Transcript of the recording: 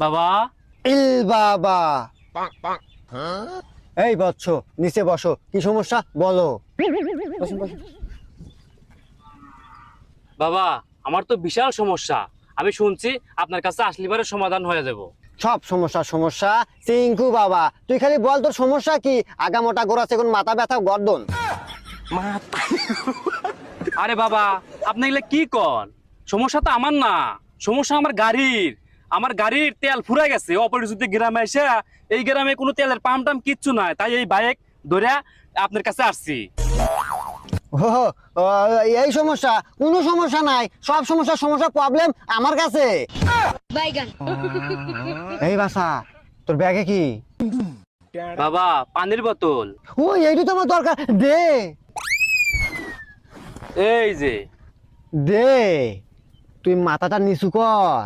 বাবা। ইল বাবা। এই বৎস, নিচে বসো, কি সমস্যা বলো। বাবা, আমার তো বিশাল সমস্যা। আমি শুনছি আপনার কাছে আসলিবারে সমাধান হয়ে যাব। সব সমস্যা চিঙ্কু বাবা, তুই খালি বল তোর সমস্যা কি। আগা মোটা গোড়া সেগুন মাথা ব্যথা গর্দন। আরে বাবা, আপনি এগুলো কি কন? সমস্যা তো আমার না, সমস্যা আমার গাড়ির। আমার গাড়ির তেল ফুরাই গেছে অপরিচিত গ্রামে এসে। এই গ্রামে কোনো তেলের পাম্প টাম কিচ্ছু নাই, তাই এই বাইক ধরে আপনার কাছে আসছি। ও, ও, এই সমস্যা? কোনো সমস্যা নাই, সব সমস্যা প্রবলেম আমার কাছে। বাইগান। এই বাসা, তোর ব্যাগে কি? বাবা, পানির বোতল। ও, এইটা তো আমার দরকার, দে এই যে। দে। তুই মাথাটা নিচু কর।